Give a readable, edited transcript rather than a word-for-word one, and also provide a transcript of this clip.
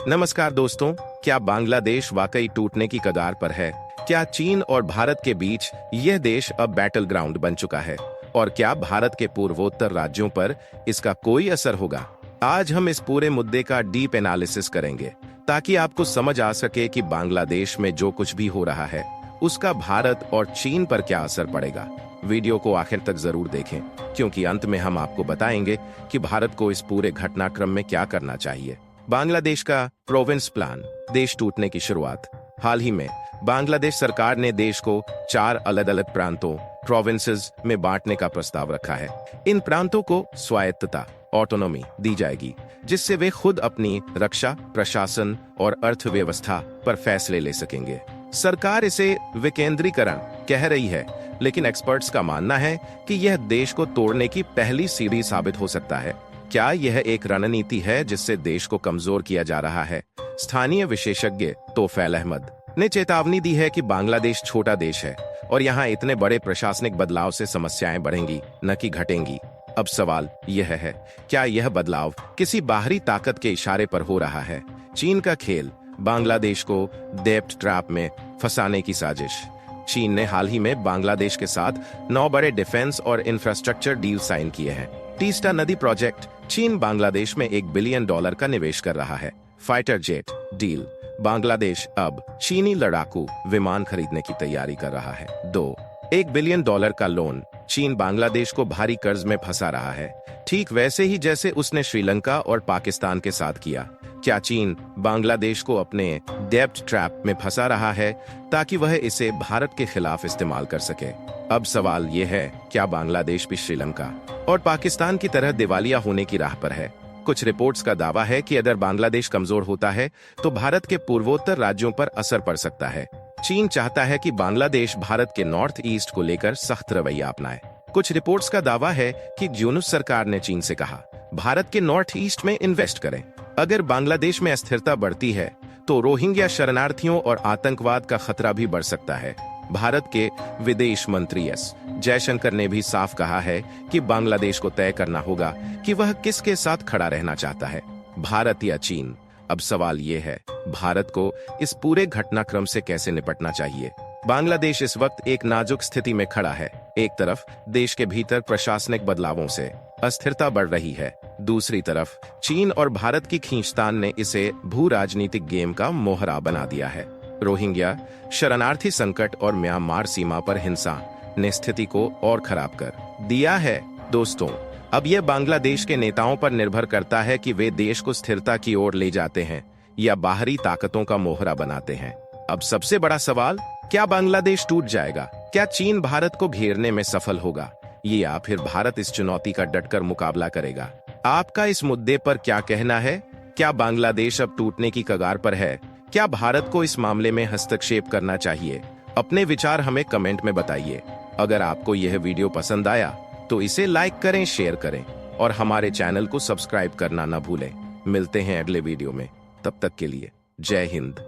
नमस्कार दोस्तों, क्या बांग्लादेश वाकई टूटने की कगार पर है? क्या चीन और भारत के बीच यह देश अब बैटल ग्राउंड बन चुका है? और क्या भारत के पूर्वोत्तर राज्यों पर इसका कोई असर होगा? आज हम इस पूरे मुद्दे का डीप एनालिसिस करेंगे ताकि आपको समझ आ सके कि बांग्लादेश में जो कुछ भी हो रहा है उसका भारत और चीन पर क्या असर पड़ेगा। वीडियो को आखिर तक जरूर देखें, क्योंकि अंत में हम आपको बताएंगे कि भारत को इस पूरे घटनाक्रम में क्या करना चाहिए। बांग्लादेश का प्रोविंस प्लान, देश टूटने की शुरुआत। हाल ही में बांग्लादेश सरकार ने देश को 4 अलग अलग प्रांतों प्रोविंसेस में बांटने का प्रस्ताव रखा है। इन प्रांतों को स्वायत्तता ऑटोनॉमी दी जाएगी, जिससे वे खुद अपनी रक्षा, प्रशासन और अर्थव्यवस्था पर फैसले ले सकेंगे। सरकार इसे विकेंद्रीकरण कह रही है, लेकिन एक्सपर्ट्स का मानना है कि यह देश को तोड़ने की पहली सीढ़ी साबित हो सकता है। क्या यह एक रणनीति है जिससे देश को कमजोर किया जा रहा है? स्थानीय विशेषज्ञ तोफैल अहमद ने चेतावनी दी है कि बांग्लादेश छोटा देश है और यहाँ इतने बड़े प्रशासनिक बदलाव से समस्याएं बढ़ेंगी, न कि घटेंगी। अब सवाल यह है, क्या यह बदलाव किसी बाहरी ताकत के इशारे पर हो रहा है? चीन का खेल, बांग्लादेश को डेब्ट ट्रैप में फंसाने की साजिश। चीन ने हाल ही में बांग्लादेश के साथ 9 बड़े डिफेंस और इंफ्रास्ट्रक्चर डील साइन किए हैं। तीस्ता नदी प्रोजेक्ट, चीन बांग्लादेश में $1 बिलियन का निवेश कर रहा है। फाइटर जेट डील, बांग्लादेश अब चीनी लड़ाकू विमान खरीदने की तैयारी कर रहा है। 1 बिलियन का लोन, चीन बांग्लादेश को भारी कर्ज में फंसा रहा है, ठीक वैसे ही जैसे उसने श्रीलंका और पाकिस्तान के साथ किया। क्या चीन बांग्लादेश को अपने डेब्ट ट्रैप में फंसा रहा है ताकि वह इसे भारत के खिलाफ इस्तेमाल कर सके? अब सवाल यह है, क्या बांग्लादेश भी श्रीलंका और पाकिस्तान की तरह दिवालिया होने की राह पर है? कुछ रिपोर्ट्स का दावा है कि अगर बांग्लादेश कमजोर होता है तो भारत के पूर्वोत्तर राज्यों पर असर पड़ सकता है। चीन चाहता है कि बांग्लादेश भारत के नॉर्थ ईस्ट को लेकर सख्त रवैया अपनाए। कुछ रिपोर्ट्स का दावा है कि यूनुस सरकार ने चीन से कहा, भारत के नॉर्थ ईस्ट में इन्वेस्ट करें। अगर बांग्लादेश में अस्थिरता बढ़ती है तो रोहिंग्या शरणार्थियों और आतंकवाद का खतरा भी बढ़ सकता है। भारत के विदेश मंत्री एस जयशंकर ने भी साफ कहा है कि बांग्लादेश को तय करना होगा कि वह किसके साथ खड़ा रहना चाहता है, भारत या चीन। अब सवाल ये है, भारत को इस पूरे घटनाक्रम से कैसे निपटना चाहिए? बांग्लादेश इस वक्त एक नाजुक स्थिति में खड़ा है। एक तरफ देश के भीतर प्रशासनिक बदलावों से अस्थिरता बढ़ रही है, दूसरी तरफ चीन और भारत की खींचतान ने इसे भू राजनीतिक गेम का मोहरा बना दिया है। रोहिंग्या शरणार्थी संकट और म्यांमार सीमा पर हिंसा ने स्थिति को और खराब कर दिया है। दोस्तों, अब यह बांग्लादेश के नेताओं पर निर्भर करता है कि वे देश को स्थिरता की ओर ले जाते हैं या बाहरी ताकतों का मोहरा बनाते हैं। अब सबसे बड़ा सवाल, क्या बांग्लादेश टूट जाएगा? क्या चीन भारत को घेरने में सफल होगा, या फिर भारत इस चुनौती का डटकर मुकाबला करेगा? आपका इस मुद्दे पर क्या कहना है? क्या बांग्लादेश अब टूटने की कगार पर है? क्या भारत को इस मामले में हस्तक्षेप करना चाहिए? अपने विचार हमें कमेंट में बताइए। अगर आपको यह वीडियो पसंद आया तो इसे लाइक करें, शेयर करें और हमारे चैनल को सब्सक्राइब करना न भूलें। मिलते हैं अगले वीडियो में, तब तक के लिए जय हिंद।